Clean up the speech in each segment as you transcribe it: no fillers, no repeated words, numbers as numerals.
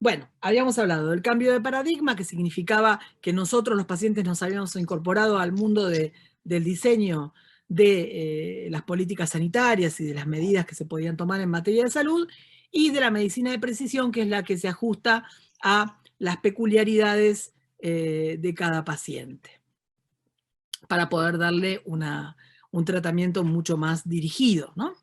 Bueno, habíamos hablado del cambio de paradigma, que significaba que nosotros los pacientes nos habíamos incorporado al mundo del diseño de las políticas sanitarias y de las medidas que se podían tomar en materia de salud, y de la medicina de precisión, que es la que se ajusta a las peculiaridades de cada paciente, para poder darle un tratamiento mucho más dirigido, ¿no?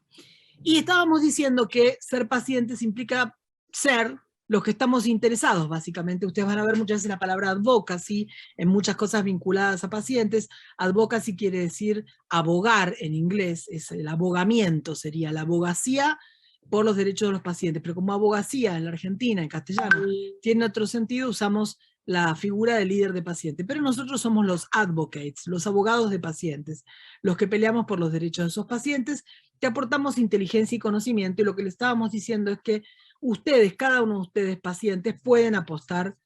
Y estábamos diciendo que ser pacientes implica ser los que estamos interesados, básicamente. Ustedes van a ver muchas veces la palabra advocacy en muchas cosas vinculadas a pacientes. Advocacy quiere decir abogar en inglés, es el abogamiento, sería la abogacía por los derechos de los pacientes. Pero como abogacía en la Argentina, en castellano, tiene otro sentido, usamos la figura del líder de paciente. Pero nosotros somos los advocates, los abogados de pacientes, los que peleamos por los derechos de esos pacientes, que aportamos inteligencia y conocimiento, y lo que le estábamos diciendo es que ustedes, cada uno de ustedes pacientes, pueden aportar,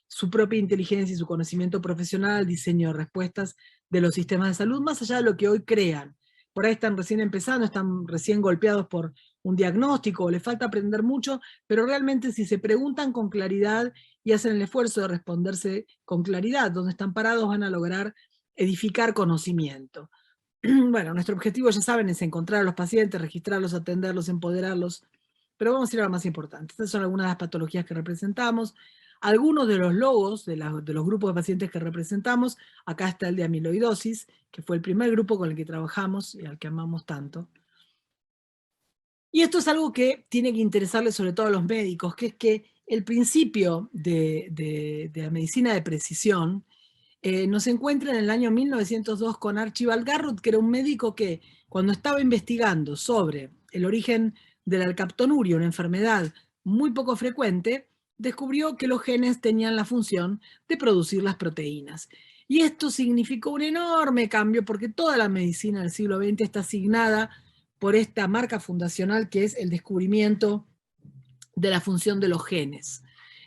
su propia inteligencia y su conocimiento profesional al diseño de respuestas de los sistemas de salud, más allá de lo que hoy crean. Por ahí están recién empezando, están recién golpeados por un diagnóstico, o les falta aprender mucho, pero realmente si se preguntan con claridad y hacen el esfuerzo de responderse con claridad, donde están parados van a lograr edificar conocimiento. Bueno, nuestro objetivo, ya saben, es encontrar a los pacientes, registrarlos, atenderlos, empoderarlos, pero vamos a ir a lo más importante. Estas son algunas de las patologías que representamos. Algunos de los logos de los grupos de pacientes que representamos. Acá está el de amiloidosis, que fue el primer grupo con el que trabajamos y al que amamos tanto. Y esto es algo que tiene que interesarle sobre todo a los médicos, que es que el principio de la medicina de precisión nos encuentra en el año 1902 con Archibald Garrod, que era un médico que, cuando estaba investigando sobre el origen de la alcaptonuria, una enfermedad muy poco frecuente, descubrió que los genes tenían la función de producir las proteínas. Y esto significó un enorme cambio, porque toda la medicina del siglo XX está asignada por esta marca fundacional, que es el descubrimiento de la función de los genes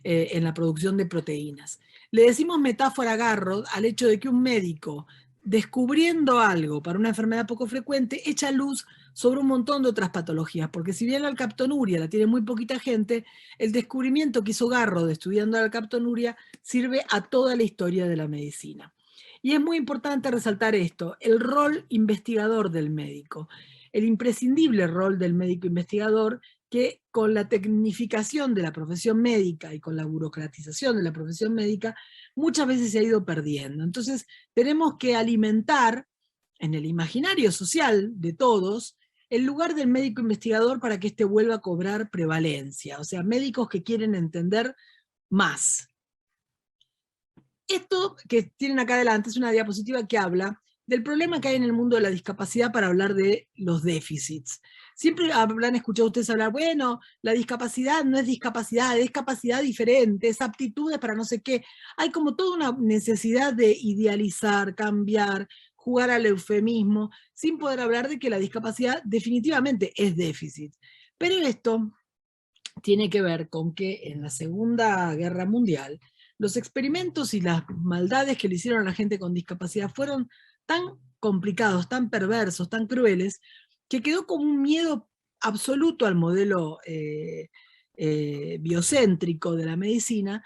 en la producción de proteínas. Le decimos metáfora Garrod al hecho de que un médico, descubriendo algo para una enfermedad poco frecuente, echa luz sobre un montón de otras patologías, porque si bien la alcaptonuria la tiene muy poquita gente, el descubrimiento que hizo Garrod estudiando la alcaptonuria sirve a toda la historia de la medicina. Y es muy importante resaltar esto, el rol investigador del médico, el imprescindible rol del médico investigador, que con la tecnificación de la profesión médica y con la burocratización de la profesión médica muchas veces se ha ido perdiendo. Entonces tenemos que alimentar en el imaginario social de todos el lugar del médico investigador para que éste vuelva a cobrar prevalencia, o sea, médicos que quieren entender más. Esto que tienen acá adelante es una diapositiva que habla del problema que hay en el mundo de la discapacidad para hablar de los déficits. Siempre habrán escuchado ustedes hablar, bueno, la discapacidad no es capacidad diferente, es aptitudes para no sé qué. Hay como toda una necesidad de idealizar, cambiar, jugar al eufemismo, sin poder hablar de que la discapacidad definitivamente es déficit. Pero esto tiene que ver con que en la Segunda Guerra Mundial los experimentos y las maldades que le hicieron a la gente con discapacidad fueron tan complicados, tan perversos, tan crueles, que quedó como un miedo absoluto al modelo biocéntrico de la medicina,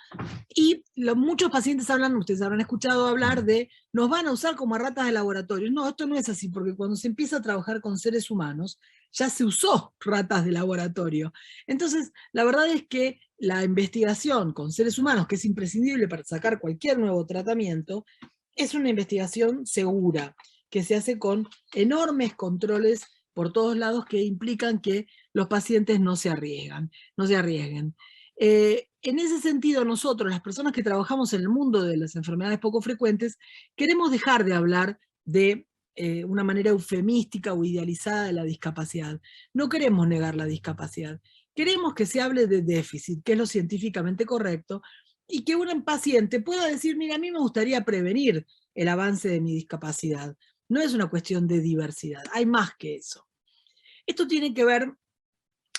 y muchos pacientes hablan, ustedes habrán escuchado hablar de, nos van a usar como a ratas de laboratorio. No, esto no es así, porque cuando se empieza a trabajar con seres humanos, ya se usó ratas de laboratorio. Entonces, la verdad es que la investigación con seres humanos, que es imprescindible para sacar cualquier nuevo tratamiento, es una investigación segura, que se hace con enormes controles por todos lados que implican que los pacientes no se arriesguen. En ese sentido, nosotros, las personas que trabajamos en el mundo de las enfermedades poco frecuentes, queremos dejar de hablar de una manera eufemística o idealizada de la discapacidad. No queremos negar la discapacidad. Queremos que se hable de déficit, que es lo científicamente correcto, y que un paciente pueda decir, mira, a mí me gustaría prevenir el avance de mi discapacidad. No es una cuestión de diversidad, hay más que eso. Esto tiene que ver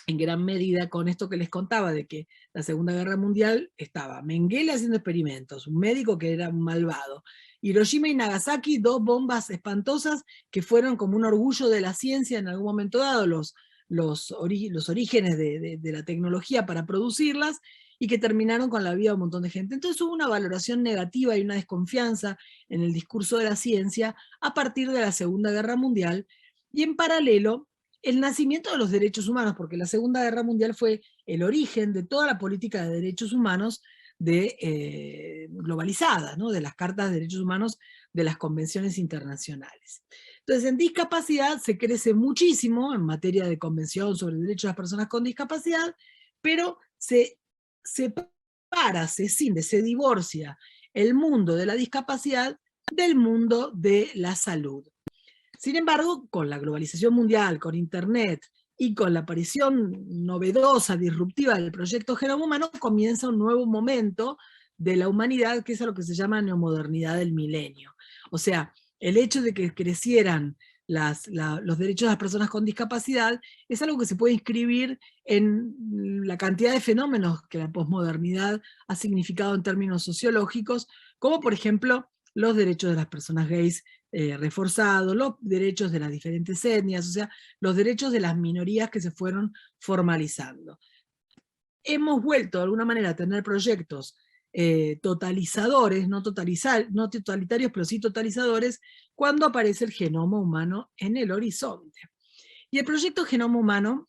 en gran medida con esto que les contaba, de que la Segunda Guerra Mundial estaba Mengele haciendo experimentos, un médico que era un malvado, Hiroshima y Nagasaki, dos bombas espantosas que fueron como un orgullo de la ciencia en algún momento dado, los los orígenes de la tecnología para producirlas, y que terminaron con la vida de un montón de gente. Entonces hubo una valoración negativa y una desconfianza en el discurso de la ciencia a partir de la Segunda Guerra Mundial, y en paralelo el nacimiento de los derechos humanos, porque la Segunda Guerra Mundial fue el origen de toda la política de derechos humanos globalizada, ¿no? De las cartas de derechos humanos de las convenciones internacionales. Entonces, en discapacidad se crece muchísimo en materia de convención sobre el derecho de las personas con discapacidad, pero se separa, se escinde, se divorcia el mundo de la discapacidad del mundo de la salud. Sin embargo, con la globalización mundial, con Internet y con la aparición novedosa, disruptiva del proyecto Genoma Humano, comienza un nuevo momento de la humanidad, que es a lo que se llama neomodernidad del milenio. O sea, el hecho de que crecieran los derechos de las personas con discapacidad es algo que se puede inscribir en la cantidad de fenómenos que la posmodernidad ha significado en términos sociológicos, como por ejemplo los derechos de las personas gays reforzados, los derechos de las diferentes etnias, o sea, los derechos de las minorías que se fueron formalizando. Hemos vuelto de alguna manera a tener proyectos totalizadores, no totalitarios, pero sí totalizadores, cuando aparece el genoma humano en el horizonte. Y el proyecto Genoma Humano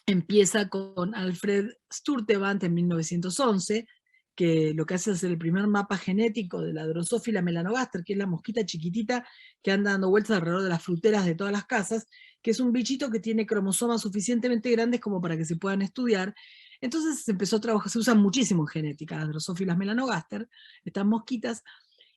empieza con Alfred Sturtevant en 1911, que lo que hace es hacer el primer mapa genético de la Drosophila melanogaster, que es la mosquita chiquitita que anda dando vueltas alrededor de las fruteras de todas las casas, que es un bichito que tiene cromosomas suficientemente grandes como para que se puedan estudiar. Entonces se empezó a trabajar, se usan muchísimo en genética, las Drosophilas melanogaster, estas mosquitas,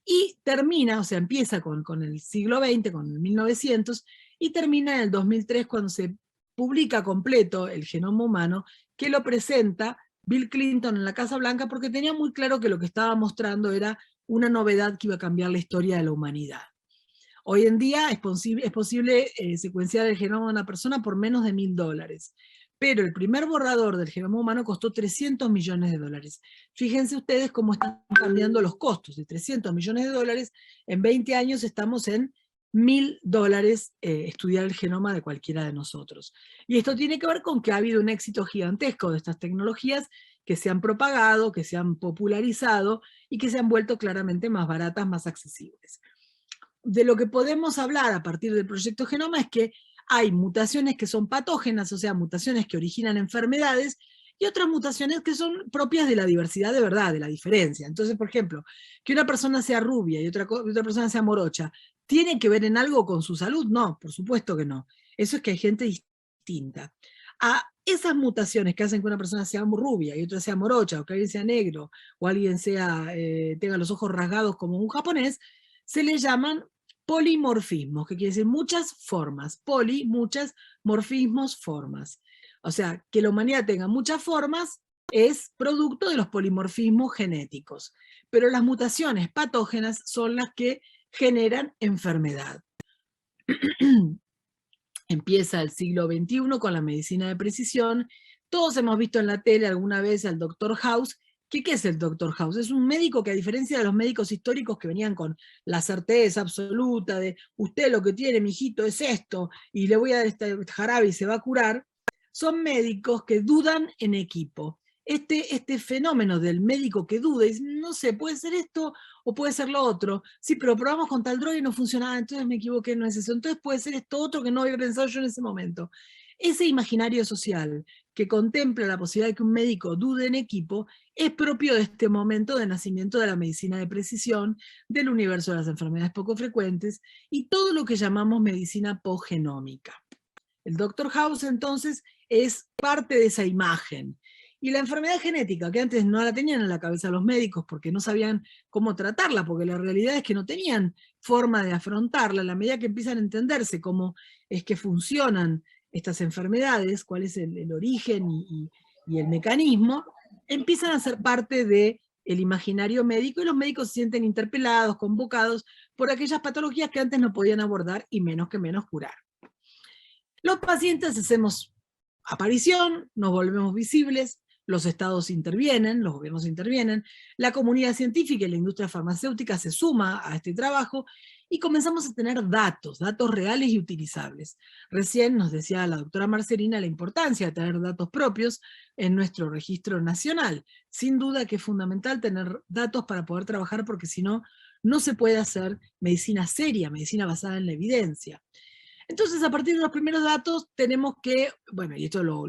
y termina, o sea, empieza con el siglo XX, con el 1900, y termina en el 2003 cuando se publica completo el genoma humano, que lo presenta Bill Clinton en la Casa Blanca, porque tenía muy claro que lo que estaba mostrando era una novedad que iba a cambiar la historia de la humanidad. Hoy en día es posible secuenciar el genoma de una persona por menos de $1000, pero el primer borrador del genoma humano costó $300 millones. Fíjense ustedes cómo están cambiando los costos. De $300 millones, en 20 años estamos en $1000 estudiar el genoma de cualquiera de nosotros. Y esto tiene que ver con que ha habido un éxito gigantesco de estas tecnologías que se han propagado, que se han popularizado y que se han vuelto claramente más baratas, más accesibles. De lo que podemos hablar a partir del proyecto Genoma es que hay mutaciones que son patógenas, o sea, mutaciones que originan enfermedades, y otras mutaciones que son propias de la diversidad de verdad, de la diferencia. Entonces, por ejemplo, que una persona sea rubia y otra persona sea morocha, ¿tiene que ver en algo con su salud? No, por supuesto que no. Eso es que hay gente distinta. A esas mutaciones que hacen que una persona sea rubia y otra sea morocha, o que alguien sea negro, o alguien tenga los ojos rasgados como un japonés, se le llaman polimorfismos, que quiere decir muchas formas. Poli, muchas, morfismos, formas. O sea, que la humanidad tenga muchas formas es producto de los polimorfismos genéticos. Pero las mutaciones patógenas son las que generan enfermedad. Empieza el siglo XXI con la medicina de precisión. Todos hemos visto en la tele alguna vez al Dr. House. ¿Qué es el Dr. House? Es un médico que, a diferencia de los médicos históricos que venían con la certeza absoluta de usted lo que tiene, mijito, es esto, y le voy a dar este jarabe y se va a curar, son médicos que dudan en equipo. Este fenómeno del médico que duda, y dice, no sé, puede ser esto o puede ser lo otro. Sí, pero probamos con tal droga y no funcionaba, entonces me equivoqué, no es eso. Entonces puede ser esto otro que no había pensado yo en ese momento. Ese imaginario social que contempla la posibilidad de que un médico dude en equipo es propio de este momento de nacimiento de la medicina de precisión, del universo de las enfermedades poco frecuentes y todo lo que llamamos medicina posgenómica. El Dr. House entonces es parte de esa imagen. Y la enfermedad genética, que antes no la tenían en la cabeza los médicos porque no sabían cómo tratarla, porque la realidad es que no tenían forma de afrontarla, a la medida que empiezan a entenderse cómo es que funcionan estas enfermedades, cuál es el origen y el mecanismo, empiezan a ser parte del imaginario médico y los médicos se sienten interpelados, convocados por aquellas patologías que antes no podían abordar y menos curar. Los pacientes hacemos aparición, nos volvemos visibles, los estados intervienen, los gobiernos intervienen, la comunidad científica y la industria farmacéutica se suma a este trabajo y comenzamos a tener datos reales y utilizables. Recién nos decía la doctora Marcelina la importancia de tener datos propios en nuestro registro nacional. Sin duda que es fundamental tener datos para poder trabajar, porque si no, no se puede hacer medicina seria, medicina basada en la evidencia. Entonces, a partir de los primeros datos, tenemos que, bueno, y esto lo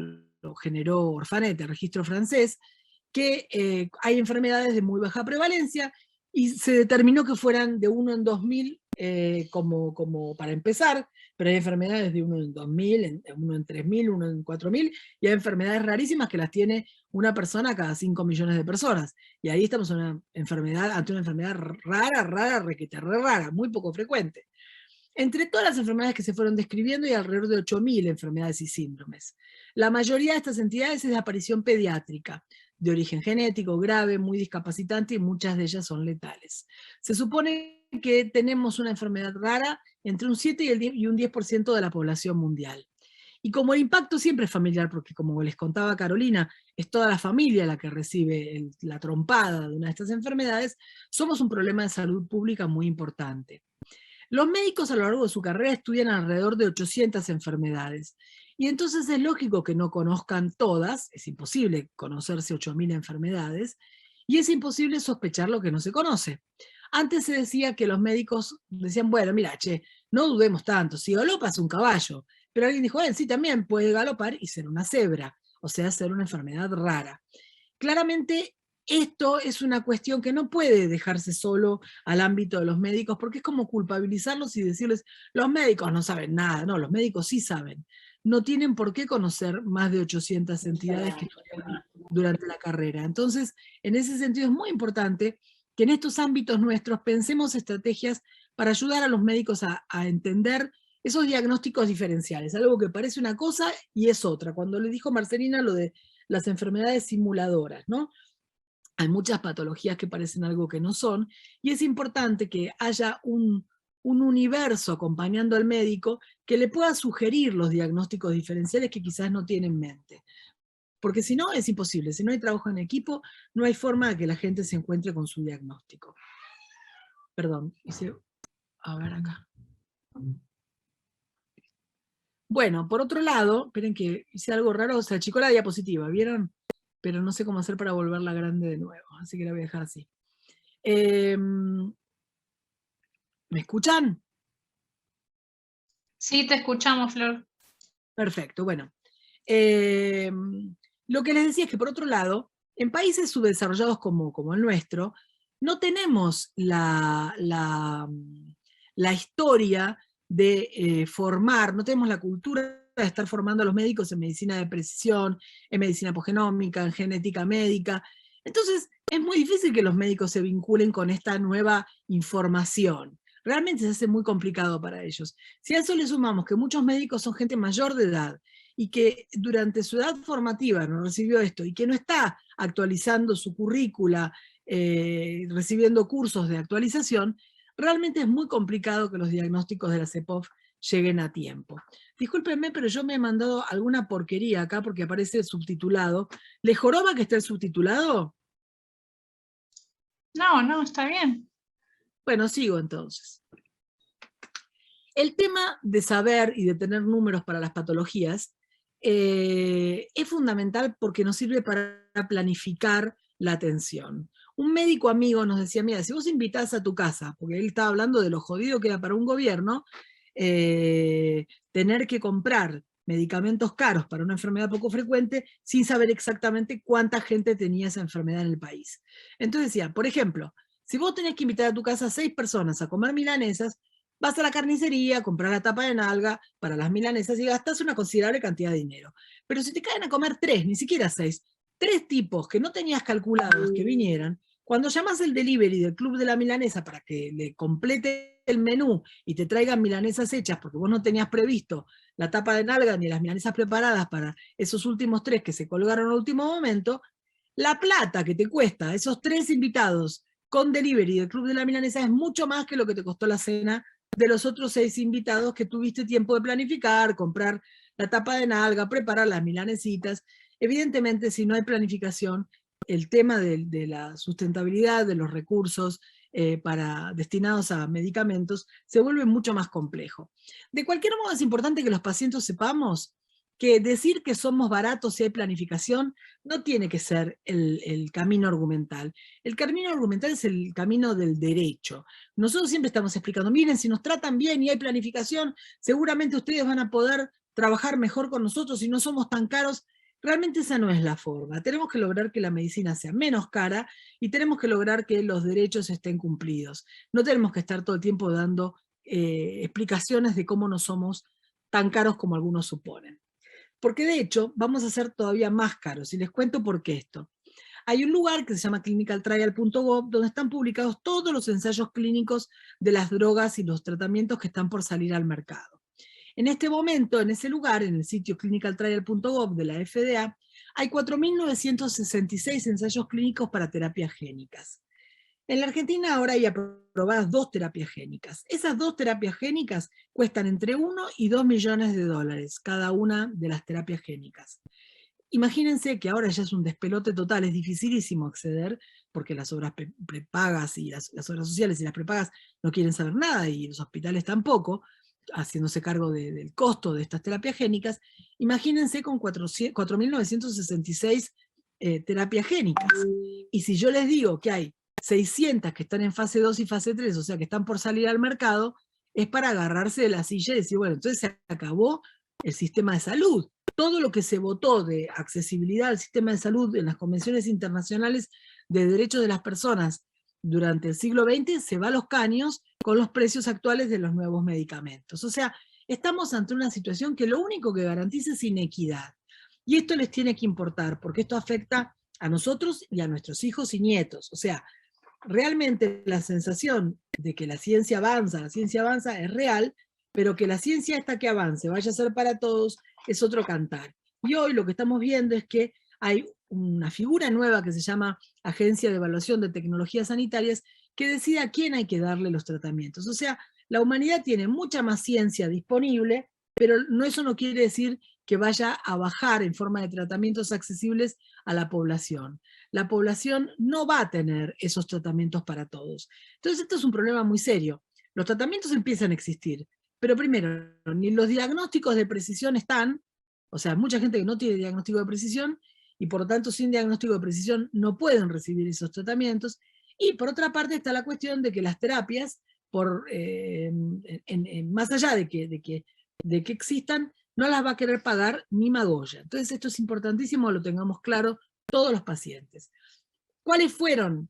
generó Orphanet, el registro francés, que hay enfermedades de muy baja prevalencia, y se determinó que fueran de 1 en 2000 como para empezar, pero hay enfermedades de 1 en 2000, 1 en 3000, 1 en 4000, y hay enfermedades rarísimas que las tiene una persona cada 5 millones de personas. Y ahí estamos ante una enfermedad rara, requete rara, muy poco frecuente. Entre todas las enfermedades que se fueron describiendo, hay alrededor de 8000 enfermedades y síndromes. La mayoría de estas entidades es de aparición pediátrica, de origen genético, grave, muy discapacitante, y muchas de ellas son letales. Se supone que tenemos una enfermedad rara entre un 7 y un 10% de la población mundial. Y como el impacto siempre es familiar, porque como les contaba Carolina, es toda la familia la que recibe la trompada de una de estas enfermedades, somos un problema de salud pública muy importante. Los médicos a lo largo de su carrera estudian alrededor de 800 enfermedades, y entonces es lógico que no conozcan todas, es imposible conocerse 8000 enfermedades, y es imposible sospechar lo que no se conoce. Antes se decía que los médicos decían, bueno, mira, che, no dudemos tanto, si galopa es un caballo, pero alguien dijo, sí, también puede galopar y ser una cebra, o sea, ser una enfermedad rara. Claramente, esto es una cuestión que no puede dejarse solo al ámbito de los médicos, porque es como culpabilizarlos y decirles, los médicos no saben nada. No, los médicos sí saben. No tienen por qué conocer más de 800 entidades que estudian durante la carrera. Entonces, en ese sentido es muy importante que en estos ámbitos nuestros pensemos estrategias para ayudar a los médicos a entender esos diagnósticos diferenciales, algo que parece una cosa y es otra. Cuando le dijo Marcelina lo de las enfermedades simuladoras, ¿no? Hay muchas patologías que parecen algo que no son, y es importante que haya un universo acompañando al médico que le pueda sugerir los diagnósticos diferenciales que quizás no tiene en mente. Porque si no, es imposible. Si no hay trabajo en equipo, no hay forma de que la gente se encuentre con su diagnóstico. Perdón, a ver acá. Bueno, por otro lado, esperen que hice algo raro, se achicó la diapositiva, ¿vieron? Pero no sé cómo hacer para volverla grande de nuevo, así que la voy a dejar así. ¿Me escuchan? Sí, te escuchamos, Flor. Perfecto, bueno. Lo que les decía es que, por otro lado, en países subdesarrollados como el nuestro, no tenemos la historia de formar, no tenemos la cultura de estar formando a los médicos en medicina de precisión, en medicina apogenómica, en genética médica. Entonces, es muy difícil que los médicos se vinculen con esta nueva información. Realmente se hace muy complicado para ellos. Si a eso le sumamos que muchos médicos son gente mayor de edad, y que durante su edad formativa no recibió esto, y que no está actualizando su currícula, recibiendo cursos de actualización, realmente es muy complicado que los diagnósticos de la CEPOF lleguen a tiempo. Discúlpenme, pero yo me he mandado alguna porquería acá porque aparece subtitulado. ¿Le joroba que esté el subtitulado? No, está bien. Bueno, sigo entonces. El tema de saber y de tener números para las patologías es fundamental porque nos sirve para planificar la atención. Un médico amigo nos decía, mira, si vos invitás a tu casa, porque él estaba hablando de lo jodido que era para un gobierno, tener que comprar medicamentos caros para una enfermedad poco frecuente sin saber exactamente cuánta gente tenía esa enfermedad en el país. Entonces decía, por ejemplo, si vos tenés que invitar a tu casa a 6 personas a comer milanesas, vas a la carnicería, comprar la tapa de nalga para las milanesas y gastas una considerable cantidad de dinero. Pero si te caen a comer 3, ni siquiera 6, 3 tipos que no tenías calculados que vinieran, cuando llamas el delivery del Club de la Milanesa para que le complete el menú y te traigan milanesas hechas porque vos no tenías previsto la tapa de nalga ni las milanesas preparadas para esos últimos 3 que se colgaron al último momento, la plata que te cuesta esos 3 invitados con delivery del Club de la Milanesa es mucho más que lo que te costó la cena de los otros 6 invitados que tuviste tiempo de planificar, comprar la tapa de nalga, preparar las milanesitas. Evidentemente, si no hay planificación, el tema de la sustentabilidad de los recursos destinados a medicamentos se vuelve mucho más complejo. De cualquier modo, es importante que los pacientes sepamos que decir que somos baratos si hay planificación no tiene que ser el camino argumental. El camino argumental es el camino del derecho. Nosotros siempre estamos explicando, miren, si nos tratan bien y hay planificación, seguramente ustedes van a poder trabajar mejor con nosotros y no somos tan caros. Realmente esa no es la forma. Tenemos que lograr que la medicina sea menos cara y tenemos que lograr que los derechos estén cumplidos. No tenemos que estar todo el tiempo dando explicaciones de cómo no somos tan caros como algunos suponen. Porque de hecho vamos a ser todavía más caros, y les cuento por qué esto. Hay un lugar que se llama clinicaltrial.gov donde están publicados todos los ensayos clínicos de las drogas y los tratamientos que están por salir al mercado. En este momento, en ese lugar, en el sitio clinicaltrial.gov de la FDA, hay 4.966 ensayos clínicos para terapias génicas. En la Argentina ahora hay aprobadas 2 terapias génicas. Esas 2 terapias génicas cuestan entre 1 y 2 millones de dólares cada una de las terapias génicas. Imagínense que ahora ya es un despelote total, es dificilísimo acceder, porque las obras prepagas y las obras sociales y las prepagas no quieren saber nada, y los hospitales tampoco, haciéndose cargo del costo de estas terapias génicas. Imagínense con 4.966 terapias génicas. Y si yo les digo que hay 600 que están en fase 2 y fase 3, o sea que están por salir al mercado, es para agarrarse de la silla y decir, bueno, entonces se acabó el sistema de salud. Todo lo que se votó de accesibilidad al sistema de salud en las convenciones internacionales de derechos de las personas durante el siglo XX se va a los caños con los precios actuales de los nuevos medicamentos. O sea, estamos ante una situación que lo único que garantiza es inequidad. Y esto les tiene que importar, porque esto afecta a nosotros y a nuestros hijos y nietos. O sea, realmente la sensación de que la ciencia avanza es real, pero que la ciencia esta que avance vaya a ser para todos es otro cantar. Y hoy lo que estamos viendo es que hay una figura nueva que se llama Agencia de Evaluación de Tecnologías Sanitarias que decide a quién hay que darle los tratamientos. O sea, la humanidad tiene mucha más ciencia disponible, pero eso no quiere decir que vaya a bajar en forma de tratamientos accesibles a la población. La población no va a tener esos tratamientos para todos. Entonces esto es un problema muy serio. Los tratamientos empiezan a existir, pero primero, ni los diagnósticos de precisión están, o sea, mucha gente que no tiene diagnóstico de precisión, y por lo tanto sin diagnóstico de precisión no pueden recibir esos tratamientos, y por otra parte está la cuestión de que las terapias, más allá de que existan, no las va a querer pagar ni Magoya. Entonces esto es importantísimo, lo tengamos claro todos los pacientes. ¿Cuáles fueron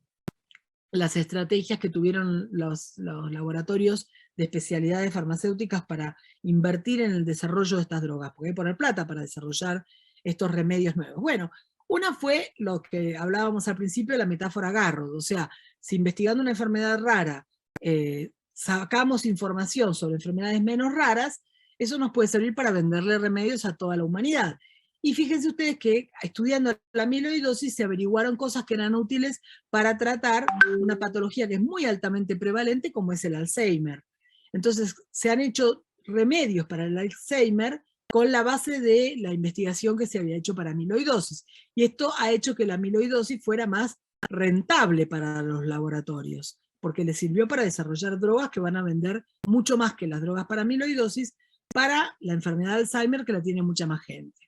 las estrategias que tuvieron los laboratorios de especialidades farmacéuticas para invertir en el desarrollo de estas drogas? Porque hay que poner plata para desarrollar estos remedios nuevos. Bueno, una fue lo que hablábamos al principio de la metáfora Garrod, o sea, si investigando una enfermedad rara sacamos información sobre enfermedades menos raras, eso nos puede servir para venderle remedios a toda la humanidad. Y fíjense ustedes que estudiando la amiloidosis se averiguaron cosas que eran útiles para tratar una patología que es muy altamente prevalente como es el Alzheimer. Entonces se han hecho remedios para el Alzheimer con la base de la investigación que se había hecho para amiloidosis. Y esto ha hecho que la amiloidosis fuera más rentable para los laboratorios, porque les sirvió para desarrollar drogas que van a vender mucho más que las drogas para amiloidosis para la enfermedad de Alzheimer, que la tiene mucha más gente.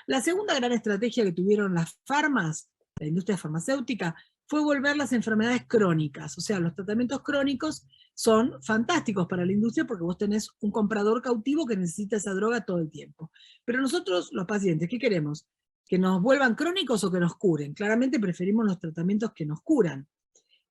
La segunda gran estrategia que tuvieron las farmas, la industria farmacéutica, fue volver las enfermedades crónicas. O sea, los tratamientos crónicos son fantásticos para la industria porque vos tenés un comprador cautivo que necesita esa droga todo el tiempo. Pero nosotros, los pacientes, ¿qué queremos? ¿Que nos vuelvan crónicos o que nos curen? Claramente preferimos los tratamientos que nos curan.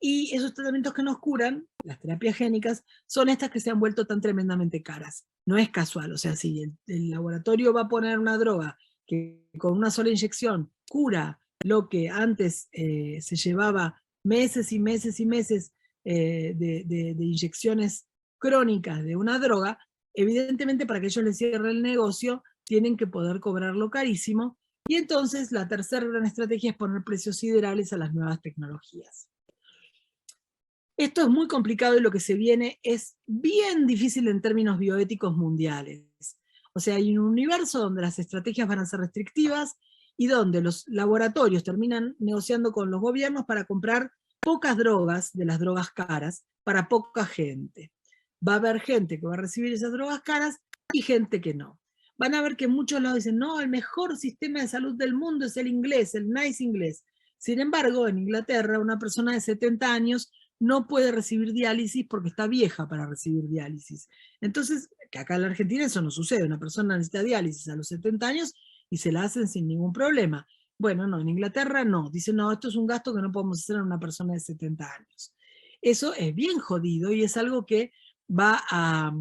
Y esos tratamientos que nos curan, las terapias génicas, son estas que se han vuelto tan tremendamente caras. No es casual, o sea, si el laboratorio va a poner una droga que con una sola inyección cura lo que antes se llevaba meses y meses y meses de inyecciones crónicas de una droga, evidentemente para que ellos les cierren el negocio tienen que poder cobrarlo carísimo, y entonces la tercera gran estrategia es poner precios siderales a las nuevas tecnologías. Esto es muy complicado y lo que se viene es bien difícil en términos bioéticos mundiales. O sea, hay un universo donde las estrategias van a ser restrictivas y donde los laboratorios terminan negociando con los gobiernos para comprar pocas drogas de las drogas caras para poca gente. Va a haber gente que va a recibir esas drogas caras y gente que no. Van a ver que en muchos lados dicen, no, el mejor sistema de salud del mundo es el inglés, el nice inglés. Sin embargo, en Inglaterra, una persona de 70 años no puede recibir diálisis porque está vieja para recibir diálisis. Entonces, que acá en la Argentina eso no sucede. Una persona necesita diálisis a los 70 años y se la hacen sin ningún problema. Bueno, no, en Inglaterra no. Dicen, no, esto es un gasto que no podemos hacer a una persona de 70 años. Eso es bien jodido y es algo que va a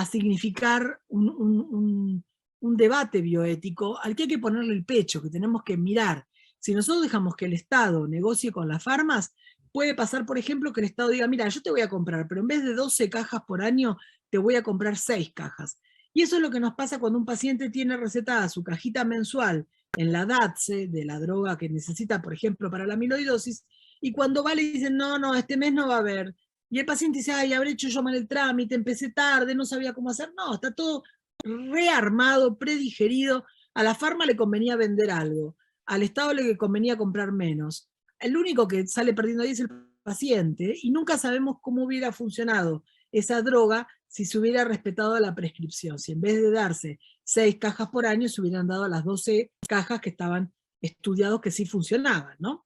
significar un debate bioético al que hay que ponerle el pecho, que tenemos que mirar. Si nosotros dejamos que el Estado negocie con las farmas, puede pasar, por ejemplo, que el Estado diga, mira, yo te voy a comprar, pero en vez de 12 cajas por año, te voy a comprar 6 cajas. Y eso es lo que nos pasa cuando un paciente tiene recetada su cajita mensual en la DATSE, de la droga que necesita, por ejemplo, para la amiloidosis, y cuando va le dicen, no, no, este mes no va a haber. Y el paciente dice, ay, habré hecho yo mal el trámite, empecé tarde, no sabía cómo hacer. No, está todo rearmado, predigerido. A la farma le convenía vender algo, al Estado le convenía comprar menos. El único que sale perdiendo ahí es el paciente, y nunca sabemos cómo hubiera funcionado esa droga si se hubiera respetado la prescripción. Si en vez de darse 6 cajas por año, se hubieran dado las 12 cajas que estaban estudiados que sí funcionaban, ¿no?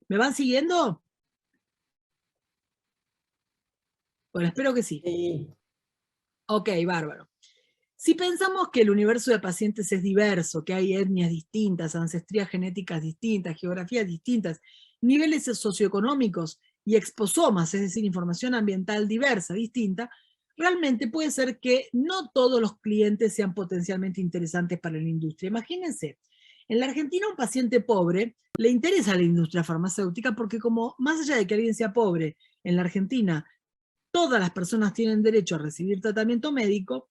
¿Me van siguiendo? Bueno, espero que sí. Sí. Ok, bárbaro. Si pensamos que el universo de pacientes es diverso, que hay etnias distintas, ancestrías genéticas distintas, geografías distintas, niveles socioeconómicos y exposomas, es decir, información ambiental diversa, distinta, realmente puede ser que no todos los clientes sean potencialmente interesantes para la industria. Imagínense, en la Argentina un paciente pobre le interesa la industria farmacéutica porque como más allá de que alguien sea pobre, en la Argentina todas las personas tienen derecho a recibir tratamiento médico,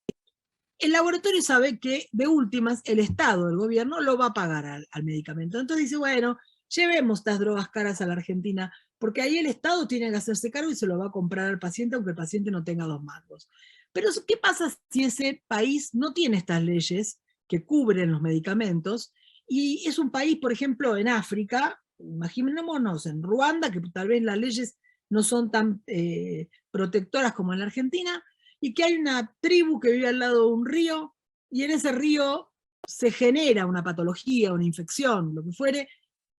el laboratorio sabe que de últimas el Estado, el gobierno, lo va a pagar al medicamento. Entonces dice, bueno, llevemos estas drogas caras a la Argentina, porque ahí el Estado tiene que hacerse cargo y se lo va a comprar al paciente, aunque el paciente no tenga 2 mangos. Pero ¿qué pasa si ese país no tiene estas leyes que cubren los medicamentos? Y es un país, por ejemplo, en África, imaginémonos en Ruanda, que tal vez las leyes no son tan protectoras como en la Argentina, y que hay una tribu que vive al lado de un río, y en ese río se genera una patología, una infección, lo que fuere,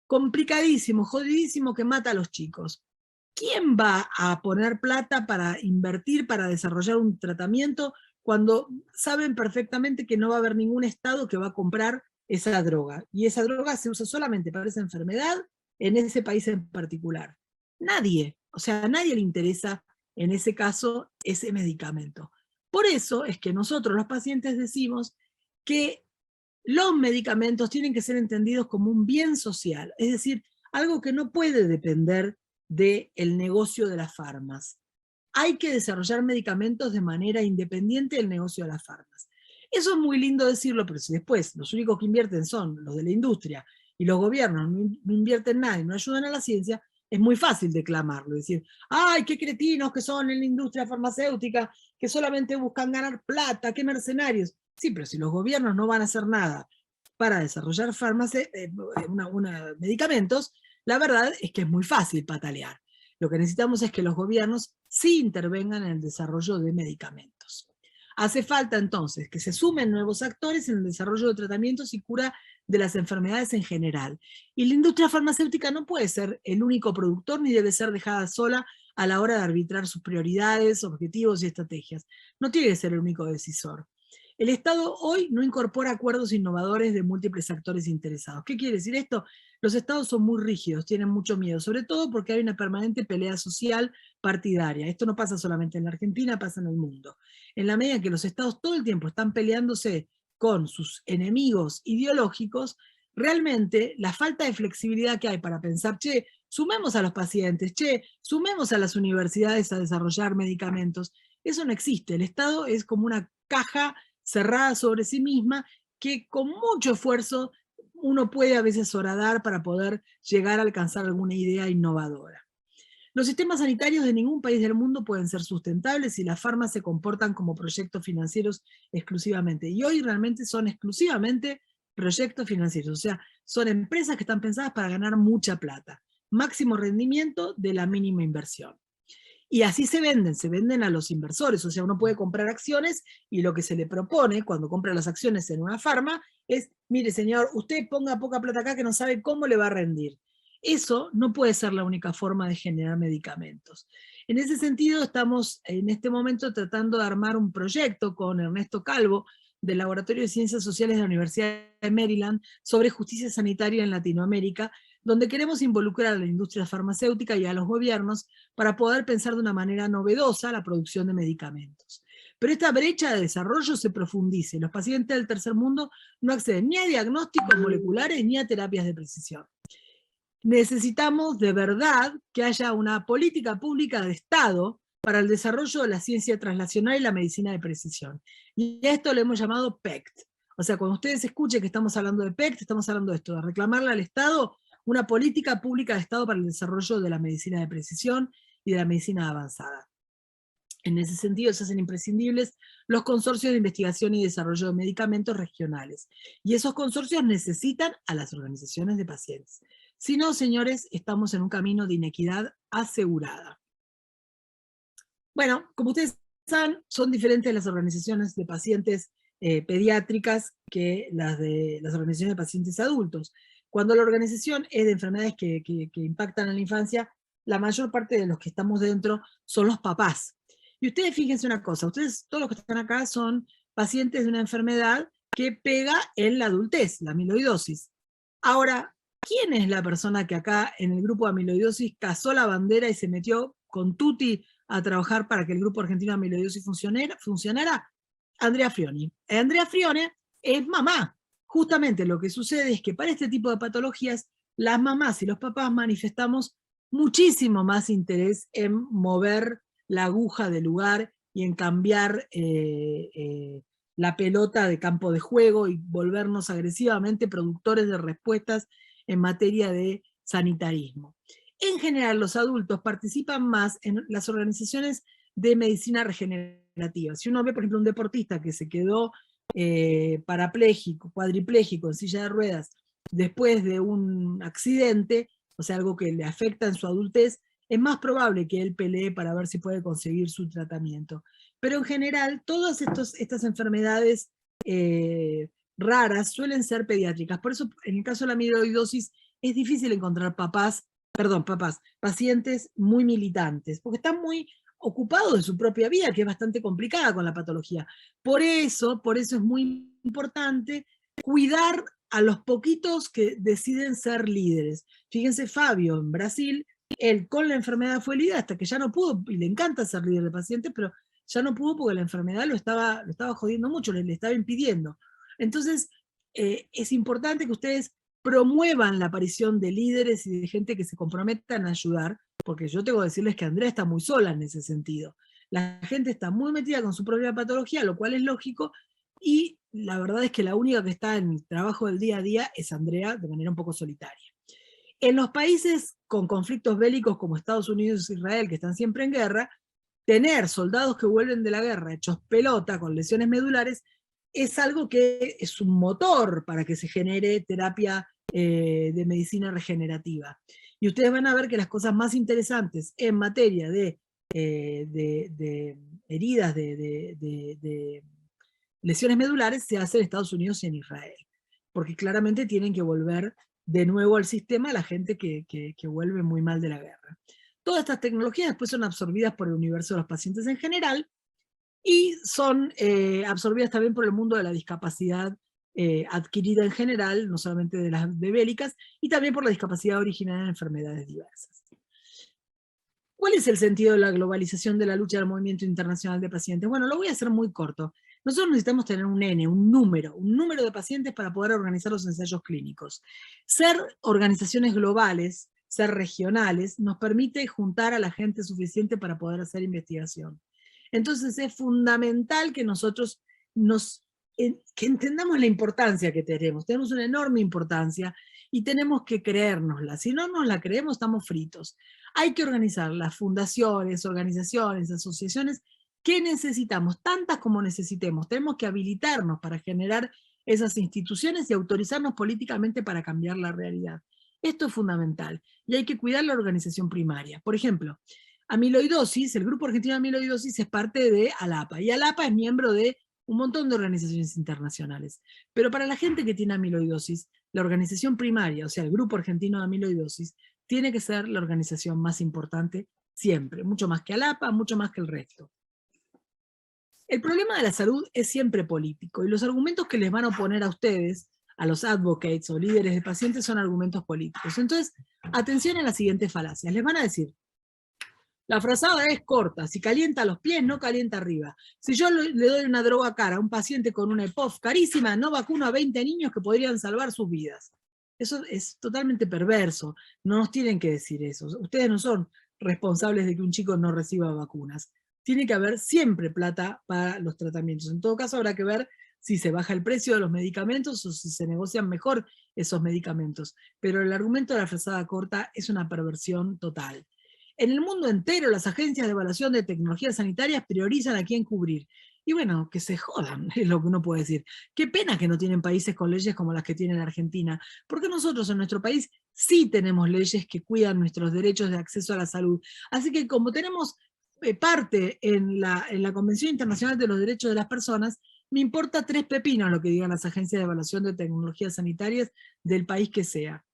complicadísimo, jodidísimo, que mata a los chicos. ¿Quién va a poner plata para invertir, para desarrollar un tratamiento, cuando saben perfectamente que no va a haber ningún Estado que va a comprar esa droga? Y esa droga se usa solamente para esa enfermedad en ese país en particular. Nadie, o sea, a nadie le interesa en ese caso ese medicamento. Por eso es que nosotros los pacientes decimos que los medicamentos tienen que ser entendidos como un bien social, es decir, algo que no puede depender del negocio de las farmas. Hay que desarrollar medicamentos de manera independiente del negocio de las farmas. Eso es muy lindo decirlo, pero si después los únicos que invierten son los de la industria y los gobiernos no invierten nada y no ayudan a la ciencia, es muy fácil declamarlo, decir, ¡ay, qué cretinos que son en la industria farmacéutica, que solamente buscan ganar plata, qué mercenarios! Sí, pero si los gobiernos no van a hacer nada para desarrollar medicamentos, la verdad es que es muy fácil patalear. Lo que necesitamos es que los gobiernos sí intervengan en el desarrollo de medicamentos. Hace falta entonces que se sumen nuevos actores en el desarrollo de tratamientos y cura de las enfermedades en general. Y la industria farmacéutica no puede ser el único productor ni debe ser dejada sola a la hora de arbitrar sus prioridades, objetivos y estrategias. No tiene que ser el único decisor. El Estado hoy no incorpora acuerdos innovadores de múltiples actores interesados. ¿Qué quiere decir esto? Los Estados son muy rígidos, tienen mucho miedo, sobre todo porque hay una permanente pelea social partidaria. Esto no pasa solamente en la Argentina, pasa en el mundo. En la medida en que los Estados todo el tiempo están peleándose con sus enemigos ideológicos, realmente la falta de flexibilidad que hay para pensar, che, sumemos a los pacientes, che, sumemos a las universidades a desarrollar medicamentos, eso no existe. El Estado es como una caja cerrada sobre sí misma que con mucho esfuerzo uno puede a veces horadar para poder llegar a alcanzar alguna idea innovadora. Los sistemas sanitarios de ningún país del mundo pueden ser sustentables si las farmas se comportan como proyectos financieros exclusivamente. Y hoy realmente son exclusivamente proyectos financieros. O sea, son empresas que están pensadas para ganar mucha plata. Máximo rendimiento de la mínima inversión. Y así se venden a los inversores. O sea, uno puede comprar acciones y lo que se le propone cuando compra las acciones en una farma es, mire señor, usted ponga poca plata acá que no sabe cómo le va a rendir. Eso no puede ser la única forma de generar medicamentos. En ese sentido, estamos en este momento tratando de armar un proyecto con Ernesto Calvo, del Laboratorio de Ciencias Sociales de la Universidad de Maryland, sobre justicia sanitaria en Latinoamérica, donde queremos involucrar a la industria farmacéutica y a los gobiernos para poder pensar de una manera novedosa la producción de medicamentos. Pero esta brecha de desarrollo se profundice. Los pacientes del tercer mundo no acceden ni a diagnósticos moleculares ni a terapias de precisión. Necesitamos de verdad que haya una política pública de Estado para el desarrollo de la ciencia translacional y la medicina de precisión. Y a esto le hemos llamado PECT. O sea, cuando ustedes escuchen que estamos hablando de PECT, estamos hablando de esto, de reclamarle al Estado una política pública de Estado para el desarrollo de la medicina de precisión y de la medicina avanzada. En ese sentido, se hacen imprescindibles los consorcios de investigación y desarrollo de medicamentos regionales. Y esos consorcios necesitan a las organizaciones de pacientes. Si no, señores, estamos en un camino de inequidad asegurada. Bueno, como ustedes saben, son diferentes las organizaciones de pacientes pediátricas que las de las organizaciones de pacientes adultos. Cuando la organización es de enfermedades que impactan a la infancia, la mayor parte de los que estamos dentro son los papás. Y ustedes fíjense una cosa, ustedes, todos los que están acá son pacientes de una enfermedad que pega en la adultez, la amiloidosis. Ahora, ¿quién es la persona que acá en el grupo de amiloidosis cazó la bandera y se metió con tutti a trabajar para que el grupo argentino de amiloidosis funcionara? Andrea Frioni. Andrea Frioni es mamá. Justamente lo que sucede es que para este tipo de patologías, las mamás y los papás manifestamos muchísimo más interés en mover la aguja del lugar y en cambiar la pelota de campo de juego y volvernos agresivamente productores de respuestas en materia de sanitarismo. En general, los adultos participan más en las organizaciones de medicina regenerativa. Si uno ve, por ejemplo, un deportista que se quedó parapléjico, cuadripléjico, en silla de ruedas, después de un accidente, o sea, algo que le afecta en su adultez, es más probable que él pelee para ver si puede conseguir su tratamiento. Pero en general, todas estas enfermedades raras suelen ser pediátricas. Por eso, en el caso de la amiloidosis, es difícil encontrar pacientes muy militantes, porque están muy ocupados de su propia vida, que es bastante complicada con la patología. Por eso es muy importante cuidar a los poquitos que deciden ser líderes. Fíjense, Fabio, en Brasil, él con la enfermedad fue líder hasta que ya no pudo, y le encanta ser líder de pacientes, pero ya no pudo porque la enfermedad lo estaba jodiendo mucho, le estaba impidiendo. Entonces, es importante que ustedes promuevan la aparición de líderes y de gente que se comprometan a ayudar, porque yo tengo que decirles que Andrea está muy sola en ese sentido. La gente está muy metida con su propia patología, lo cual es lógico, y la verdad es que la única que está en el trabajo del día a día es Andrea, de manera un poco solitaria. En los países con conflictos bélicos como Estados Unidos e Israel, que están siempre en guerra, tener soldados que vuelven de la guerra hechos pelota, con lesiones medulares, es algo que es un motor para que se genere terapia de medicina regenerativa. Y ustedes van a ver que las cosas más interesantes en materia de heridas, de lesiones medulares, se hacen en Estados Unidos y en Israel. Porque claramente tienen que volver de nuevo al sistema a la gente que vuelve muy mal de la guerra. Todas estas tecnologías después son absorbidas por el universo de los pacientes en general y son absorbidas también por el mundo de la discapacidad adquirida en general, no solamente de las bélicas, y también por la discapacidad originada en enfermedades diversas. ¿Cuál es el sentido de la globalización de la lucha del movimiento internacional de pacientes? Bueno, lo voy a hacer muy corto. Nosotros necesitamos tener un N, un número de pacientes para poder organizar los ensayos clínicos. Ser organizaciones globales, ser regionales, nos permite juntar a la gente suficiente para poder hacer investigación. Entonces es fundamental que nosotros que entendamos la importancia que tenemos. Tenemos una enorme importancia y tenemos que creérnosla. Si no nos la creemos, estamos fritos. Hay que organizar las fundaciones, organizaciones, asociaciones que necesitamos, tantas como necesitemos. Tenemos que habilitarnos para generar esas instituciones y autorizarnos políticamente para cambiar la realidad. Esto es fundamental y hay que cuidar la organización primaria. Por ejemplo, amiloidosis, el Grupo Argentino de Amiloidosis es parte de ALAPA y ALAPA es miembro de un montón de organizaciones internacionales. Pero para la gente que tiene amiloidosis, la organización primaria, o sea, el Grupo Argentino de Amiloidosis, tiene que ser la organización más importante siempre, mucho más que ALAPA, mucho más que el resto. El problema de la salud es siempre político y los argumentos que les van a oponer a ustedes, a los advocates o líderes de pacientes, son argumentos políticos. Entonces, atención a las siguientes falacias. Les van a decir, la frazada es corta, si calienta los pies, no calienta arriba. Si yo le doy una droga cara a un paciente con una EPOF carísima, no vacuno a 20 niños que podrían salvar sus vidas. Eso es totalmente perverso, no nos tienen que decir eso. Ustedes no son responsables de que un chico no reciba vacunas. Tiene que haber siempre plata para los tratamientos. En todo caso, habrá que ver si se baja el precio de los medicamentos o si se negocian mejor esos medicamentos. Pero el argumento de la frazada corta es una perversión total. En el mundo entero, las agencias de evaluación de tecnologías sanitarias priorizan a quién cubrir. Y bueno, que se jodan, es lo que uno puede decir. Qué pena que no tienen países con leyes como las que tiene la Argentina, porque nosotros en nuestro país sí tenemos leyes que cuidan nuestros derechos de acceso a la salud. Así que como tenemos parte en la Convención Internacional de los Derechos de las Personas, me importa 3 pepinos lo que digan las agencias de evaluación de tecnologías sanitarias del país que sea.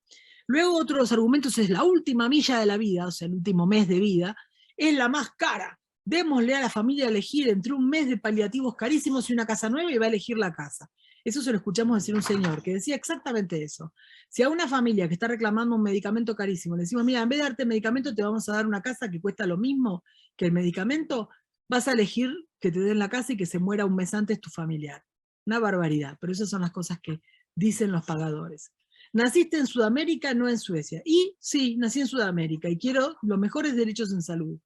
Luego otro de los argumentos es la última milla de la vida, o sea, el último mes de vida, es la más cara. Démosle a la familia elegir entre un mes de paliativos carísimos y una casa nueva y va a elegir la casa. Eso se lo escuchamos decir a un señor que decía exactamente eso. Si a una familia que está reclamando un medicamento carísimo le decimos, mira, en vez de darte medicamento te vamos a dar una casa que cuesta lo mismo que el medicamento, vas a elegir que te den la casa y que se muera un mes antes tu familiar. Una barbaridad, pero esas son las cosas que dicen los pagadores. Naciste en Sudamérica, no en Suecia. Y sí, nací en Sudamérica y quiero los mejores derechos en salud.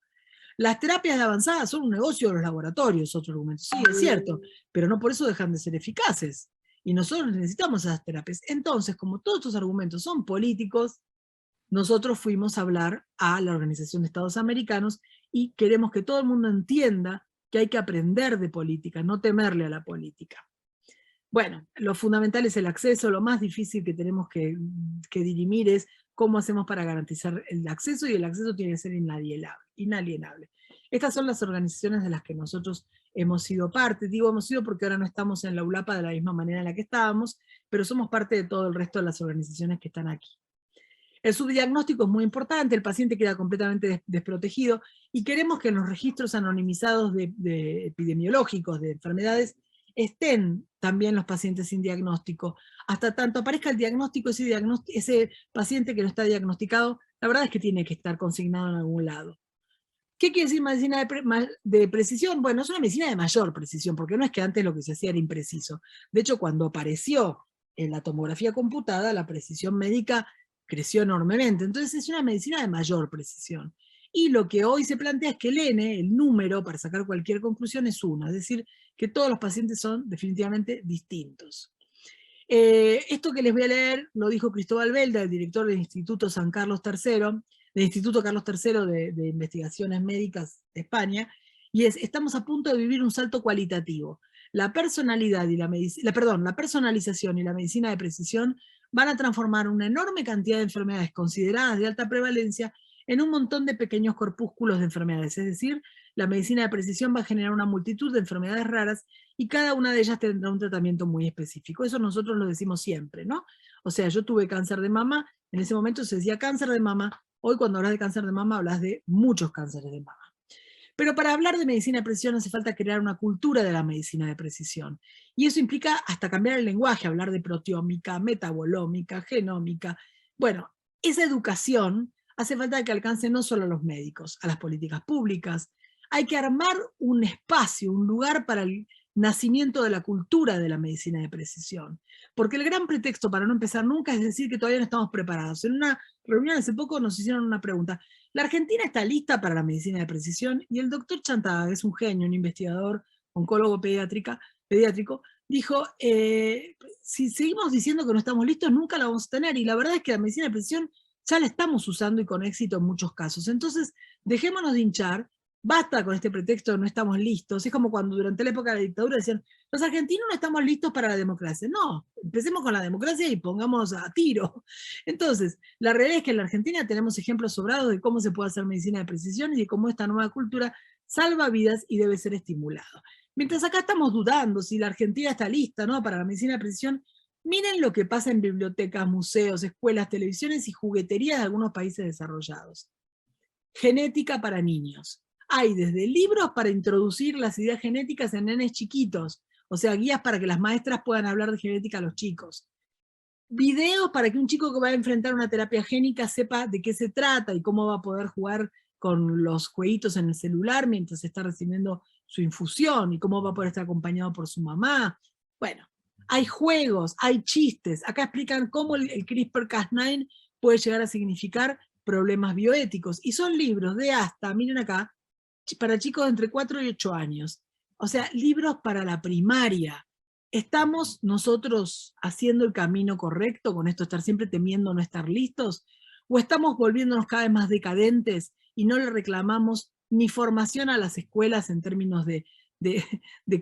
Las terapias de avanzada son un negocio de los laboratorios, otro argumento. Sí, es cierto, pero no por eso dejan de ser eficaces. Y nosotros necesitamos esas terapias. Entonces, como todos estos argumentos son políticos, nosotros fuimos a hablar a la Organización de Estados Americanos y queremos que todo el mundo entienda que hay que aprender de política, no temerle a la política. Bueno, lo fundamental es el acceso, lo más difícil que tenemos que dirimir es cómo hacemos para garantizar el acceso, y el acceso tiene que ser inalienable. Estas son las organizaciones de las que nosotros hemos sido parte. Digo hemos sido porque ahora no estamos en la ULAPA de la misma manera en la que estábamos, pero somos parte de todo el resto de las organizaciones que están aquí. El subdiagnóstico es muy importante, el paciente queda completamente desprotegido, y queremos que en los registros anonimizados de epidemiológicos de enfermedades estén también los pacientes sin diagnóstico. Hasta tanto aparezca el diagnóstico, ese paciente que no está diagnosticado, la verdad es que tiene que estar consignado en algún lado. ¿Qué quiere decir medicina de precisión? Bueno, es una medicina de mayor precisión, porque no es que antes lo que se hacía era impreciso. De hecho, cuando apareció en la tomografía computada, la precisión médica creció enormemente. Entonces es una medicina de mayor precisión. Y lo que hoy se plantea es que el N, el número para sacar cualquier conclusión, es 1, es decir, que todos los pacientes son definitivamente distintos. Esto que les voy a leer lo dijo Cristóbal Belda, el director del Instituto San Carlos III, del Instituto Carlos III de Investigaciones Médicas de España, y estamos a punto de vivir un salto cualitativo. La personalidad y la personalización y la medicina de precisión van a transformar una enorme cantidad de enfermedades consideradas de alta prevalencia en un montón de pequeños corpúsculos de enfermedades. Es decir, la medicina de precisión va a generar una multitud de enfermedades raras y cada una de ellas tendrá un tratamiento muy específico. Eso nosotros lo decimos siempre, ¿no? O sea, yo tuve cáncer de mama, en ese momento se decía cáncer de mama, hoy cuando hablas de cáncer de mama hablas de muchos cánceres de mama. Pero para hablar de medicina de precisión hace falta crear una cultura de la medicina de precisión. Y eso implica hasta cambiar el lenguaje, hablar de proteómica, metabolómica, genómica. Bueno, esa educación hace falta que alcance no solo a los médicos, a las políticas públicas. Hay que armar un espacio, un lugar para el nacimiento de la cultura de la medicina de precisión. Porque el gran pretexto para no empezar nunca es decir que todavía no estamos preparados. En una reunión hace poco nos hicieron una pregunta. ¿La Argentina está lista para la medicina de precisión? Y el doctor Chantada, que es un genio, un investigador, oncólogo pediátrico, dijo, si seguimos diciendo que no estamos listos, nunca la vamos a tener. Y la verdad es que la medicina de precisión ya la estamos usando y con éxito en muchos casos. Entonces, dejémonos de hinchar basta con este pretexto de no estamos listos. Es como cuando durante la época de la dictadura decían, los argentinos no estamos listos para la democracia. No, empecemos con la democracia y pongamos a tiro. Entonces, la realidad es que en la Argentina tenemos ejemplos sobrados de cómo se puede hacer medicina de precisión y de cómo esta nueva cultura salva vidas y debe ser estimulado. Mientras acá estamos dudando si la Argentina está lista, ¿no?, para la medicina de precisión, miren lo que pasa en bibliotecas, museos, escuelas, televisiones y jugueterías de algunos países desarrollados. Genética para niños. Hay desde libros para introducir las ideas genéticas en nenes chiquitos, o sea, guías para que las maestras puedan hablar de genética a los chicos. Videos para que un chico que va a enfrentar una terapia génica sepa de qué se trata y cómo va a poder jugar con los jueguitos en el celular mientras está recibiendo su infusión y cómo va a poder estar acompañado por su mamá. Bueno, hay juegos, hay chistes. Acá explican cómo el CRISPR-Cas9 puede llegar a significar problemas bioéticos. Y son libros de hasta, miren acá, para chicos de entre 4 y 8 años. O sea, libros para la primaria. ¿Estamos nosotros haciendo el camino correcto con esto, estar siempre temiendo no estar listos? ¿O estamos volviéndonos cada vez más decadentes y no le reclamamos ni formación a las escuelas en términos de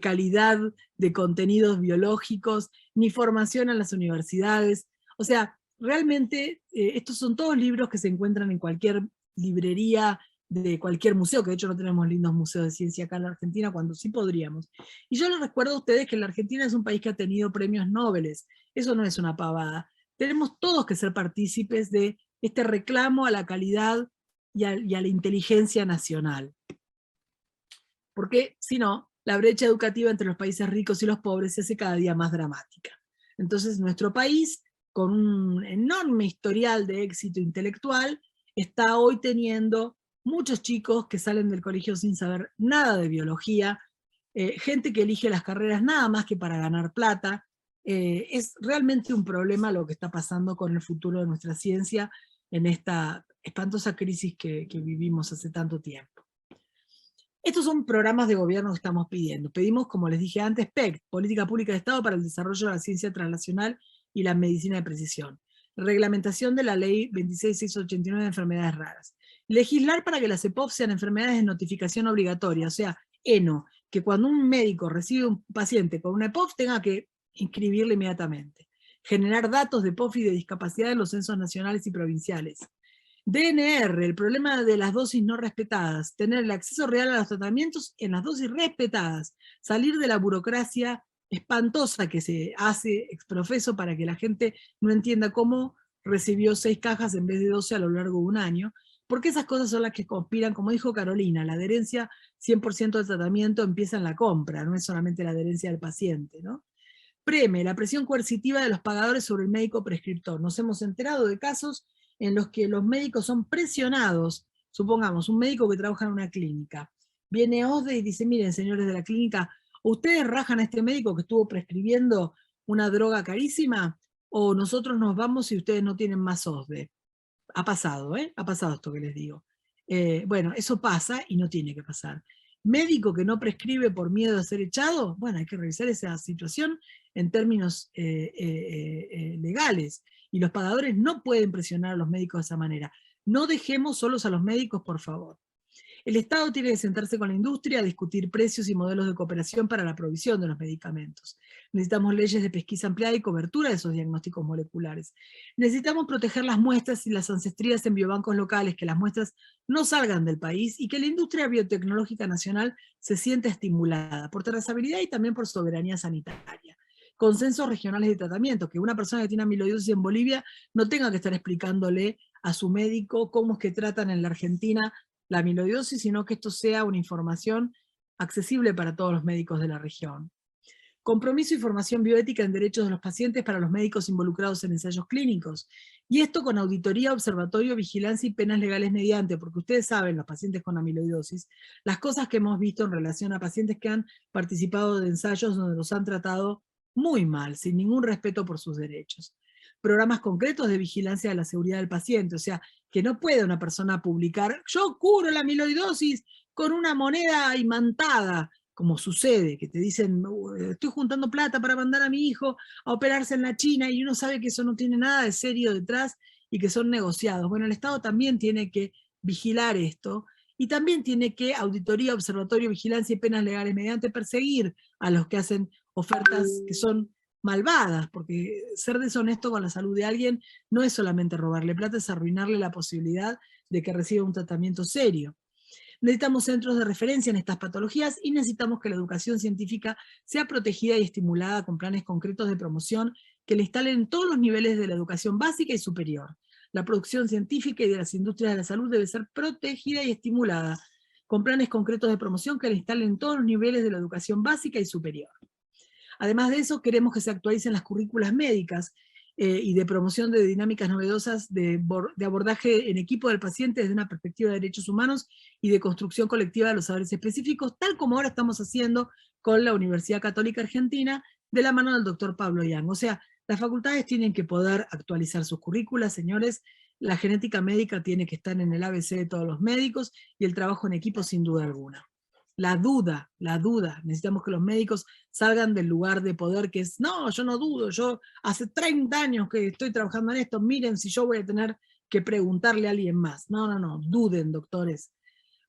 calidad de contenidos biológicos, ni formación a las universidades? O sea, realmente estos son todos libros que se encuentran en cualquier librería de cualquier museo, que de hecho no tenemos lindos museos de ciencia acá en la Argentina, cuando sí podríamos. Y yo les recuerdo a ustedes que la Argentina es un país que ha tenido premios Nobel. Eso no es una pavada. Tenemos todos que ser partícipes de este reclamo a la calidad y a la inteligencia nacional. Porque si no, la brecha educativa entre los países ricos y los pobres se hace cada día más dramática. Entonces nuestro país, con un enorme historial de éxito intelectual, está hoy teniendo muchos chicos que salen del colegio sin saber nada de biología, gente que elige las carreras nada más que para ganar plata. Es realmente un problema lo que está pasando con el futuro de nuestra ciencia en esta espantosa crisis que vivimos hace tanto tiempo. Estos son programas de gobierno que estamos pidiendo. Pedimos, como les dije antes, PEC, Política Pública de Estado para el Desarrollo de la Ciencia Translacional y la Medicina de Precisión. Reglamentación de la Ley 26689 de enfermedades raras. Legislar para que las EPOF sean enfermedades de notificación obligatoria, o sea, ENO, que cuando un médico recibe un paciente con una EPOF tenga que inscribirle inmediatamente. Generar datos de EPOF y de discapacidad en los censos nacionales y provinciales. DNR, el problema de las dosis no respetadas, tener el acceso real a los tratamientos en las dosis respetadas, salir de la burocracia espantosa que se hace exprofeso para que la gente no entienda cómo recibió 6 cajas en vez de 12 a lo largo de un año, porque esas cosas son las que conspiran, como dijo Carolina, la adherencia 100% del tratamiento empieza en la compra, no es solamente la adherencia del paciente, ¿no? PREME, la presión coercitiva de los pagadores sobre el médico prescriptor. Nos hemos enterado de casos en los que los médicos son presionados, supongamos, un médico que trabaja en una clínica, viene OSDE y dice, miren señores de la clínica, ustedes rajan a este médico que estuvo prescribiendo una droga carísima, o nosotros nos vamos y ustedes no tienen más OSDE. Ha pasado, ha pasado esto que les digo. Bueno, eso pasa y no tiene que pasar. Médico que no prescribe por miedo a ser echado, bueno, hay que revisar esa situación en términos legales. Y los pagadores no pueden presionar a los médicos de esa manera. No dejemos solos a los médicos, por favor. El Estado tiene que sentarse con la industria a discutir precios y modelos de cooperación para la provisión de los medicamentos. Necesitamos leyes de pesquisa ampliada y cobertura de esos diagnósticos moleculares. Necesitamos proteger las muestras y las ancestrías en biobancos locales, que las muestras no salgan del país y que la industria biotecnológica nacional se sienta estimulada por trazabilidad y también por soberanía sanitaria. Consensos regionales de tratamiento, que una persona que tiene amiloidosis en Bolivia no tenga que estar explicándole a su médico cómo es que tratan en la Argentina la amiloidosis, sino que esto sea una información accesible para todos los médicos de la región. Compromiso y formación bioética en derechos de los pacientes para los médicos involucrados en ensayos clínicos. Y esto con auditoría, observatorio, vigilancia y penas legales mediante, porque ustedes saben, los pacientes con amiloidosis, las cosas que hemos visto en relación a pacientes que han participado de ensayos donde los han tratado muy mal, sin ningún respeto por sus derechos. Programas concretos de vigilancia de la seguridad del paciente, o sea, que no puede una persona publicar, yo curo la amiloidosis con una moneda imantada, como sucede, que te dicen, estoy juntando plata para mandar a mi hijo a operarse en la China, y uno sabe que eso no tiene nada de serio detrás y que son negociados. Bueno, el Estado también tiene que vigilar esto y también tiene que auditoría, observatorio, vigilancia y penas legales mediante perseguir a los que hacen ofertas que son malvadas, porque ser deshonesto con la salud de alguien no es solamente robarle plata, es arruinarle la posibilidad de que reciba un tratamiento serio. Necesitamos centros de referencia en estas patologías y necesitamos que la educación científica sea protegida y estimulada con planes concretos de promoción que le instalen en todos los niveles de la educación básica y superior. La producción científica y de las industrias de la salud debe ser protegida y estimulada con planes concretos de promoción que le instalen en todos los niveles de la educación básica y superior. Además de eso, queremos que se actualicen las currículas médicas y de promoción de dinámicas novedosas de abordaje en equipo del paciente desde una perspectiva de derechos humanos y de construcción colectiva de los saberes específicos, tal como ahora estamos haciendo con la Universidad Católica Argentina, de la mano del doctor Pablo Yang. O sea, las facultades tienen que poder actualizar sus currículas, señores. La genética médica tiene que estar en el ABC de todos los médicos y el trabajo en equipo sin duda alguna. La duda, necesitamos que los médicos salgan del lugar de poder que es, no, yo no dudo, yo hace 30 años que estoy trabajando en esto, miren si yo voy a tener que preguntarle a alguien más. No, duden, doctores.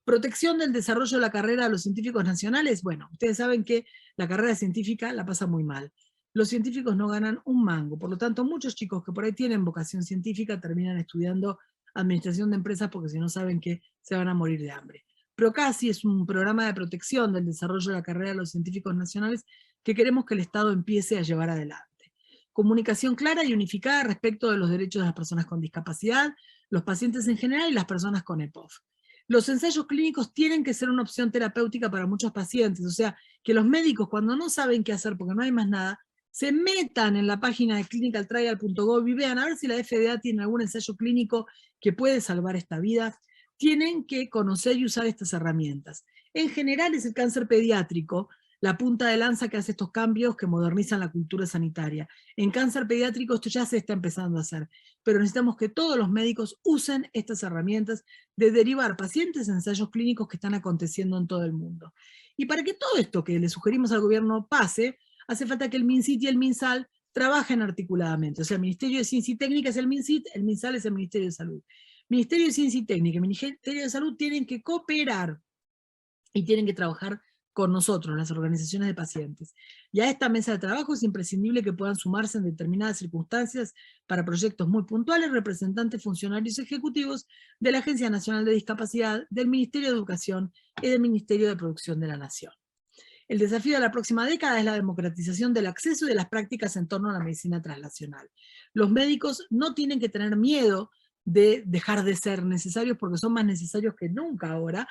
Protección del desarrollo de la carrera de los científicos nacionales. Bueno, ustedes saben que la carrera científica la pasa muy mal. Los científicos no ganan un mango, por lo tanto muchos chicos que por ahí tienen vocación científica terminan estudiando administración de empresas porque si no saben que se van a morir de hambre. PROCASI es un programa de protección del desarrollo de la carrera de los científicos nacionales que queremos que el Estado empiece a llevar adelante. Comunicación clara y unificada respecto de los derechos de las personas con discapacidad, los pacientes en general y las personas con EPOF. Los ensayos clínicos tienen que ser una opción terapéutica para muchos pacientes, o sea, que los médicos cuando no saben qué hacer porque no hay más nada, se metan en la página de clinicaltrial.gov y vean a ver si la FDA tiene algún ensayo clínico que puede salvar esta vida. Tienen que conocer y usar estas herramientas. En general es el cáncer pediátrico la punta de lanza que hace estos cambios que modernizan la cultura sanitaria. En cáncer pediátrico esto ya se está empezando a hacer, pero necesitamos que todos los médicos usen estas herramientas de derivar pacientes a ensayos clínicos que están aconteciendo en todo el mundo. Y para que todo esto que le sugerimos al gobierno pase, hace falta que el MinCit y el MinSal trabajen articuladamente. O sea, el Ministerio de Ciencia y Técnica es el MinCit, el MinSal es el Ministerio de Salud. Ministerio de Ciencia y Técnica y Ministerio de Salud tienen que cooperar y tienen que trabajar con nosotros, las organizaciones de pacientes. Y a esta mesa de trabajo es imprescindible que puedan sumarse en determinadas circunstancias para proyectos muy puntuales representantes funcionarios ejecutivos de la Agencia Nacional de Discapacidad, del Ministerio de Educación y del Ministerio de Producción de la Nación. El desafío de la próxima década es la democratización del acceso y de las prácticas en torno a la medicina translacional. Los médicos no tienen que tener miedo de dejar de ser necesarios porque son más necesarios que nunca ahora,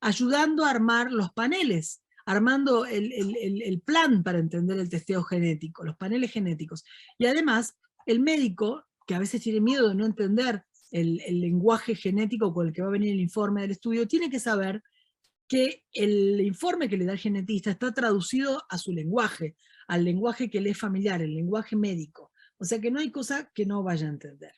ayudando a armar los paneles, armando el plan para entender el testeo genético, los paneles genéticos. Y además, el médico, que a veces tiene miedo de no entender el lenguaje genético con el que va a venir el informe del estudio, tiene que saber que el informe que le da el genetista está traducido a su lenguaje, al lenguaje que le es familiar, el lenguaje médico. O sea que no hay cosa que no vaya a entender.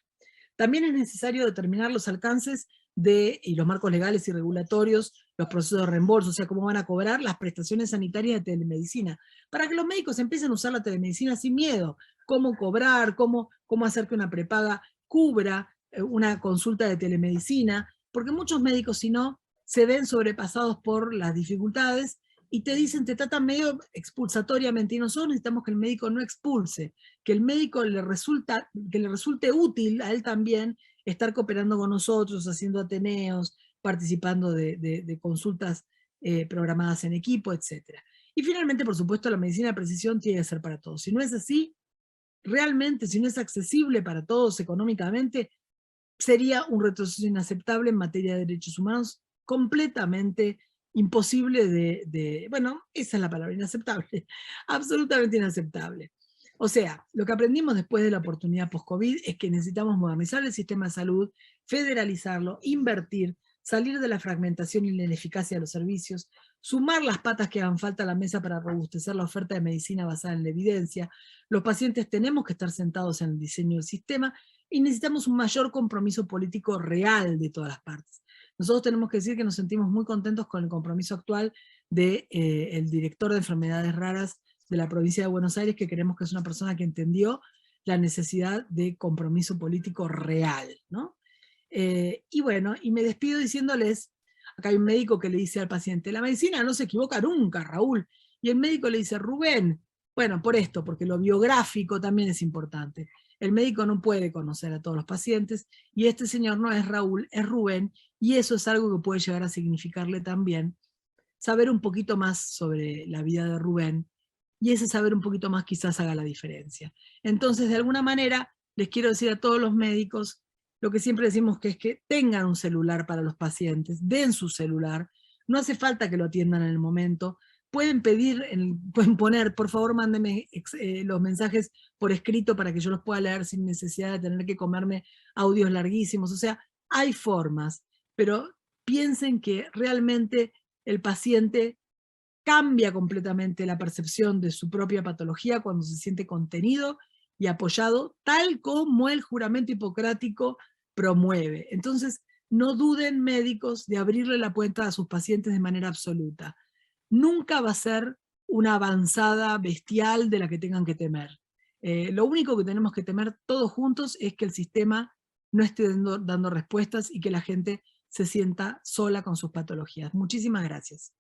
También es necesario determinar los alcances y los marcos legales y regulatorios, los procesos de reembolso, o sea, cómo van a cobrar las prestaciones sanitarias de telemedicina, para que los médicos empiecen a usar la telemedicina sin miedo, cómo cobrar, cómo hacer que una prepaga cubra una consulta de telemedicina, porque muchos médicos, si no, se ven sobrepasados por las dificultades y te dicen, te tratan medio expulsatoriamente, y nosotros necesitamos que el médico no expulse, que el médico que le resulte útil a él también estar cooperando con nosotros, haciendo ateneos, participando de consultas programadas en equipo, etc. Y finalmente, por supuesto, la medicina de precisión tiene que ser para todos. Si no es así, realmente, si no es accesible para todos económicamente, sería un retroceso inaceptable en materia de derechos humanos, completamente imposible bueno, esa es la palabra, inaceptable, absolutamente inaceptable. O sea, lo que aprendimos después de la oportunidad post-COVID es que necesitamos modernizar el sistema de salud, federalizarlo, invertir, salir de la fragmentación y la ineficacia de los servicios, sumar las patas que hagan falta a la mesa para robustecer la oferta de medicina basada en la evidencia. Los pacientes tenemos que estar sentados en el diseño del sistema y necesitamos un mayor compromiso político real de todas las partes. Nosotros tenemos que decir que nos sentimos muy contentos con el compromiso actual del director de enfermedades raras de la provincia de Buenos Aires, que creemos que es una persona que entendió la necesidad de compromiso político real, ¿no? Y bueno, y me despido diciéndoles, Acá hay un médico que le dice al paciente, la medicina no se equivoca nunca, Raúl. Y el médico le dice, Rubén, bueno, por esto, porque lo biográfico también es importante. El médico no puede conocer a todos los pacientes, y este señor no es Raúl, es Rubén, y eso es algo que puede llegar a significarle también saber un poquito más sobre la vida de Rubén, y ese saber un poquito más quizás haga la diferencia. Entonces, de alguna manera, les quiero decir a todos los médicos, lo que siempre decimos que es que tengan un celular para los pacientes, den su celular, no hace falta que lo atiendan en el momento, pueden pedir, pueden poner, por favor mándenme los mensajes por escrito para que yo los pueda leer sin necesidad de tener que comerme audios larguísimos, o sea, hay formas, pero piensen que realmente el paciente cambia completamente la percepción de su propia patología cuando se siente contenido y apoyado, tal como el juramento hipocrático promueve. Entonces, no duden médicos de abrirle la puerta a sus pacientes de manera absoluta. Nunca va a ser una avanzada bestial de la que tengan que temer. Lo único que tenemos que temer todos juntos es que el sistema no esté dando respuestas y que la gente se sienta sola con sus patologías. Muchísimas gracias.